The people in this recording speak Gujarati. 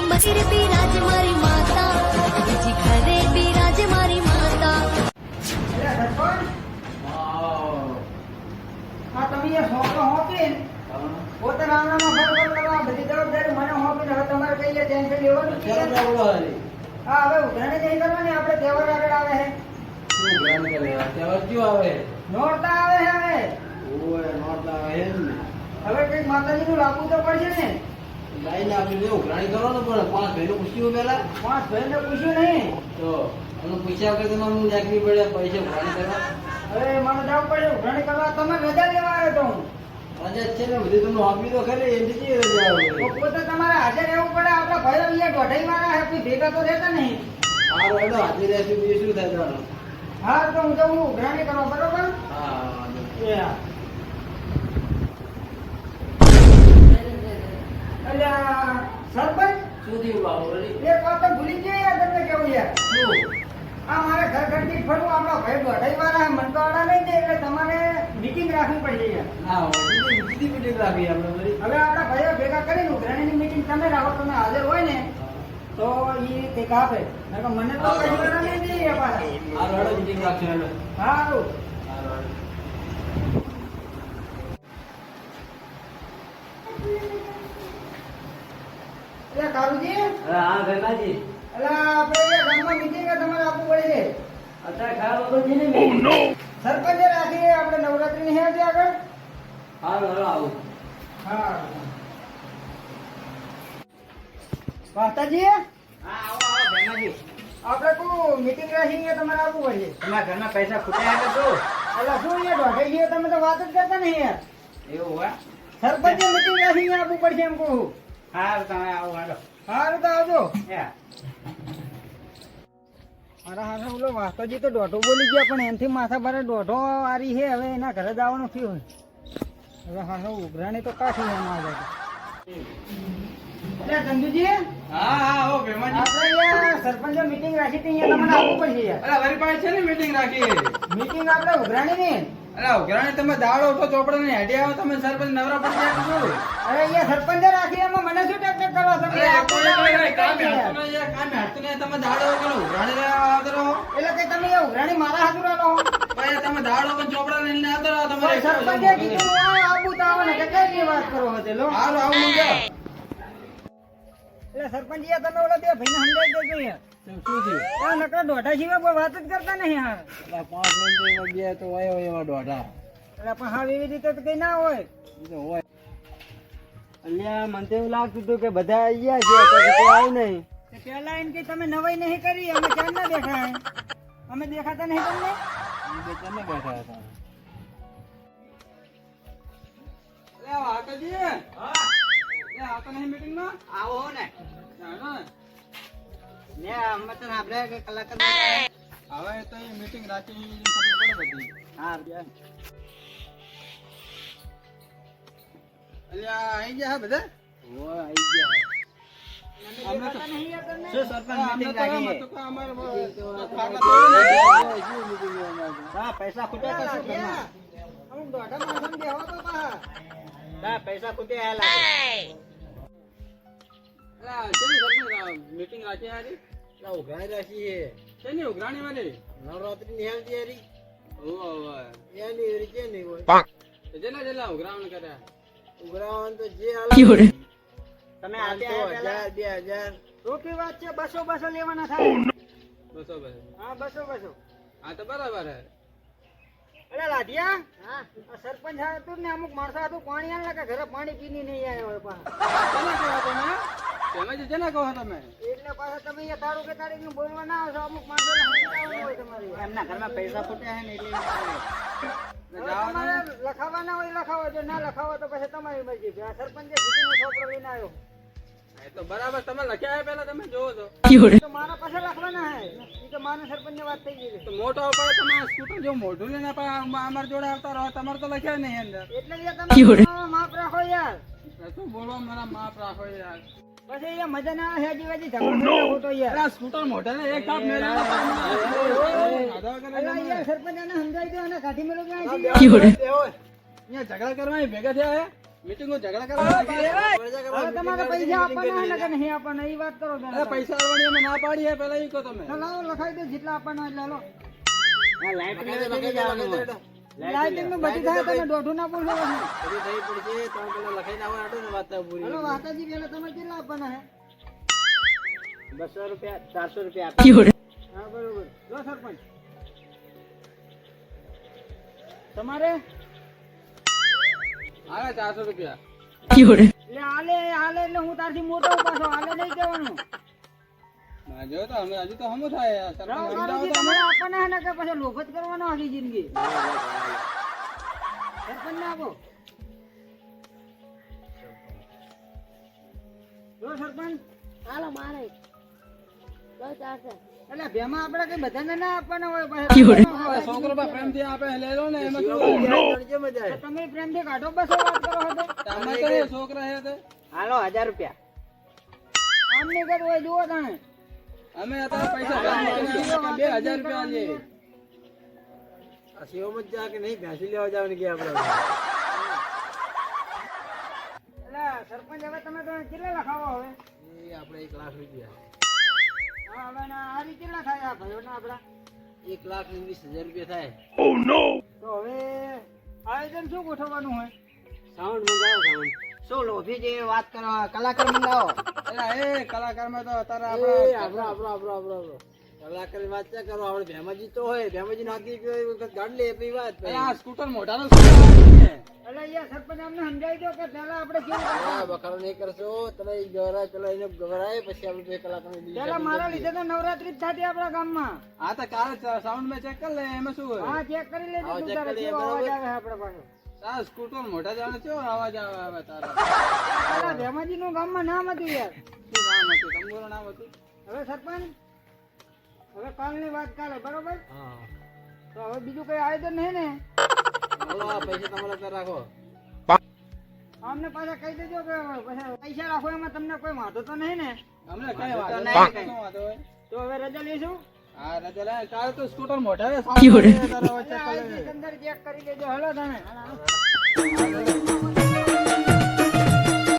મંદિર બિરાજ મારી માતા, બીજી ઘરે બિરાજ મારી માતા. તમે એ છોકરો હોપીને પોતે રામનામાં ફરફર કરવા બધી જવાબદારી મને હોપીને હવે તમારે કઈ ટેન્શન લેવાનું છે? હા, હવે ઉઘરાણી નહીં કરવાની, આપણે તહેવાર આગળ આવે છે. નોરતા આવે છે હવે કઈક માતાજીનું લાગવું તો પડશે ને. ઉઘરાણી કરો ને પણ 5 ભાઈને પૂછ્યું પેલા 5 ભાઈને પૂછ્યું નહીં તો પૂછ્યા વગર તમારે નાખવી પડે પૈસા ઉઘરાણી કરવા. હવે મને જવું પડે ઉઘરાણી કરવા. તમે રજા લેવા આવ્યો તો હું રજા જ છે ને બધી તમને આપી તો ખરી એમ બીજી રજા આવે. તો પોતે તમારે હાજર રહેવું પડે. આપણા ભાઈઓ અહીંયા દોઢાઈ મારા હે, કોઈ ભેગા તો રહેતા નહીં. હારું હેડો હાજરી રહેશે બીજું શું થાય તમારું? હા, તો હું જઉં ઉઘરાણી કરવા, બરોબર? હા અલ્યા સરપંચ શું થયું બાબુ વળી? એક વાત તો ભૂલી ગયો યાર, તમને કેવું યાર. શું? આ મારે ઘર ઘરથી ફરવું, આપણા ભાઈ દોઢાઈ વાળા મનકાવાળા નહીં દે, એટલે તમારે મીટિંગ રાખવી પડશે યાર. ના બીજી મીટિંગ રાખી આપણે વળી. હવે આપણા ભાઈઓ ભેગા કરીને ઉઘરાણીની મીટિંગ તમે રાખો, તમે હાજર હોય ને તો એ કંઈક આપે. નકર મને તો કઈ કરવા નહીં દે પાછા. હારું હેડો મીટિંગ રાખશે હેડો. સારું. હારું હેડો. એટલે કારુજી, હા ગંગાજી એટલે આપણે અહીંયા ગામમાં મીટિંગ તમારે આપવું પડે છે. અત્યારે ખાવા વગર છે ને સરપંચે રાખીએ આપણે નવરાત્રીની હે છે આગળ. હારું હેડો આવું. હા માતાજી, હા આવો ગંગાજી. આપણે કોઈ મીટિંગ રાખીને તમારે આવવું પડશે. તમારા ઘરના પૈસા ખૂટ્યા કે શું? એટલે શું અહીંયા દોઢાઈ ગયો, તમે તો વાત જ કરતા નહીં યાર. એવું હોય? સરપંચે મીટિંગ રાખીને આવવું પડશે એમ કહું. હારું તમે આવો હેડો. સારું તો આવજો. હા મારા હાથે ઓલો વાસ્તવજી તો દોઢો બોલી ગયા, પણ એનથી માથા ભારે દોઢો આરી છે. હવે એના ઘરે જવાનું થયું. હવે હા ઉઘરાણી તો કાઠી એમાં આવે. એટલે ચંદુજી, હા આવો ભેમાજી. આપણે અહીંયા સરપંચે મીટિંગ રાખી હતી, અહીંયા તમને આવવું પડશે યાર. અરે વરી પાસે છે ને મીટિંગ રાખી. મીટિંગ આપણે ઉઘરાણીની. અરે ઉઘરાણી તમે દાડો ઉઠો ચોપડે ને હેડી આવો તમે સરપંચ નવરા પડી જાય તો શું? અરે અહીંયા સરપંચે રાખી, એમાં મને શું ટેક કરવા તમે? અરે કામ હેડતું નહીં યાર, કામ હેડતું નહીં. તમે દાડો વગર ઉઘરાણી લેવા આવતા રહો. એટલે કે તમે અહીંયા ઉઘરાણી મારા હાથું રહો. ભાઈ તમે દાડો વગર ચોપડા લઈને આવતા રહો. પણ તમારે સરપંચે કીધું આવું તો આવો ને, કે કઈ વાત કરો હતો લો. હારું આવું મંગા. એટલે સરપંચિયા તમે ઓલા બે ભાઈને સમજાવી દેજો યાર. શું થયું? આ નકરા દોઢા સિવાય કોઈ વાત જ કરતા નહીં યાર. એટલે 5 મિનિટ એવા બે તો હોય એવા દોઢા. એટલે પણ હા એવી રીતે તો કઈ ના હોય. ઈ તો હોય. અલ્યા મને તો એવું લાગતું હતું કે બધા આવી ગયા છે તો કોઈ આવી નહીં. તે પેલા એમ કે તમે નવાઈ નહીં કરી, અમે ક્યાં ના દેખાય? અમે દેખાતા નહીં તમને? ઈ બે કેમ બેઠા હતા? અલ્યા વાકજી. હા. અલ્યા આતો નહીં મીટિંગ માં? આવો ને. જાણો ને. ને અમે તો આપણે કે કલાકાર હવે તો એ મીટિંગ રાખી ખબર પડે બધી. હા અલ્યા આઈ ગયા હે બધા? ઓય આઈ ગયા. અમે દેખાતા નહીં યાર તમને? શું સરપંચ મીટિંગ રાખી? હા પૈસા ખૂટ્યા તો શું કરવાનું? અમુક દોઢા માણસોને બેહો તો પાછા. ના પૈસા ખૂટ્યા લાગે. મીટિંગ રાખી હારી? ઉઘરાણી રાખી છે. શેની ઉઘરાણી વાળી? નવરાત્રી ની હેલ તૈયારી. ઓય એની એરી કે નહીં હોય. જેલા જેલા ઉઘરાવણ કર્યા. ઉઘરાવણ તો જે હાલ તમે આપ્યા 1000 2000 રોકી વાત છે. 200 લેવાના થાય. 200 હા 200. હા તો બરાબર હે. અરે લાઠિયા, હા આ સરપંચ હતું ને અમુક માણસો હતું પાણી આલે કે ઘરે પાણી પીની નહીં આવ્યો હોય પાછા. જેને કહો તમે એટલે પાછા તમે અહીંયા તારું કે તારી બોલવા ના આવશો. અમુક માણસો સમજાવવાનું હોય તમારે. એમના ઘરમાં પૈસા ખૂટ્યા હે ને એટલે તમારે લખાવાના હોય લખાવો, જો ના લખાવો તો પછી તમારી મરજી. આ સરપંચે કીધું છોકરો લઈને આવ્યો. એ તો બરાબર તમે લખ્યા હે પેલા તમે જોવો છો તો મારા પાસે લખવાના હે. એ તો મારા સરપંચની વાત થઈ ગઈ છે. તો મોટો પડે તમારે સ્કૂટર જો મોઢું લઈને પણ અમાર જોડે આવતા રહો. તમારે તો લખ્યા નહીં અંદર. એટલે તમે માફ રાખો યાર. શું બોલવા મારા માપ રાખો યાર. પછી અહીંયા મજા ના આવે. હેજી વેજી ઝઘડો થયો ખોટો યાર. આ સ્કૂટર મોઢા ને એક કાપ મેળવ્યો. અલા યાર સરપંચ આને સમજાવી દો અને કાઢી મેળો ક્યાં છે? અહીંયા ઝઘડા કરવા ભેગા થયા હે. મીટિંગો ઝઘડા કરવા હવે તમારે પૈસા આપવાના હે કે નહીં આપવાના એ વાત કરો અરે પૈસા આવવાની અમે ના પાડી હે પેલા ઈ કહો તમે તો લાવો લખાઈ દો જેટલા આપવાના એટલે હાલો લાઈટ લાઇટિંગ નું બધી થાય તમે દોઢું ના બોલો બધી થઈ પડશે તો પેલા લખાઈને આવો આટો ને વાત પૂરી હાલો વાતાજી પેલા તમે કેટલા આપવાના હે 200 રૂપિયા 400 રૂપિયા હા બરોબર લો સરપંચ તમારે આવે 400 રૂપિયા એટલે હાલે હાલે એટલે હું તારથી મોટો પાછો હાલે નહીં કહેવાનું ના જો તો અમે હજુ તો હમું થાય સરપંચ સરપંચ તમારે આપવાના હે ને કે પછી લોભ જ કરવાનો આખી જિંદગી સરપંચ ને આપો જો સરપંચ હાલો મારે તો ચાલશે એટલે ભેમાં આપણે કઈ બધાને ના આપવાના હોય પછી છોકરો બા પ્રેમથી આપે લે લો ને એમાં શું મજા તો તમે પ્રેમથી કાઢો બસ વાત કરો હતો તમે તો છોકરા હે તે હાલો 1000 રૂપિયા આમ નહીં કર હોય જુઓ તાણે અમે અત્યારે પૈસા 2000 રૂપિયા આલીએ આ સેવ મત જા કે નહીં ભેંસી લેવા જવાની કે આપણે એટલે સરપંચ હવે તમે તો કેટલા લખાવો હવે એ આપણે 1 લાખ રૂપિયા હા હવે આ રીતે કેટલા થાય આ ભાઈઓના આપડા 1,20,000 રૂપિયા થાય તો હવે આયોજન શું ગોઠવવાનું હોય સાઉન્ડ મંગાવો સાઉન્ડ શું લોભી જે વાત કરો કલાકાર મંગાવો એટલે એ કલાકારમાં તો અત્યારે આપણો કલાકારની વાત ક્યાં કરો આપણે ભેમાજી તો હોય ભેમાજી નાથી ગાડી લે એવી વાત આ સ્કૂટર મોઢાનો એટલે યાર સરપંચ અમને સમજાવી દો કે પહેલા આપણે કેવું કરવાનું. બખાડો નહીં કરશો તમે ગવરાય પેલા એને ગવરાય પછી આપણે બે કલાકારને પહેલા મારા લીધે તો નવરાત્રી જ થતી આપણા ગામમાં હા તો કાલે સાઉન્ડ મેં ચેક કરી લે એમાં શું હોય હા ચેક કરી લેજો હા, તું check તારે કરી કેવો બરાબર. અવાજ આવે આપણે પાછો આ સ્કૂટર મોઢા જાણે કેવો અવાજ આવે તારા પેલા ભેમાજીનું ગામમાં નામ હતું યાર શું નામ હતું તમારું નામ હતું હવે સરપંચ હવે કાલની વાત કાલે બરોબર હા તો હવે બીજું કઈ આયોજન નહીં ને હાલો આ પૈસા તમારા ત્યાં રાખો અમને પાછા કહી દેજો કે પછી પૈસા રાખો એમાં તમને કોઈ વાંધો તો નહીં ને અમને કઈ વાંધો નહીં. નહીં શું વાંધો હોય તો હવે રજા લઈશું હા રજા લે કાલે તો સ્કૂટર મોઢા રે સાઉન્ડ એટલે આ અંદર ચેક કરી લેજો હલો તમે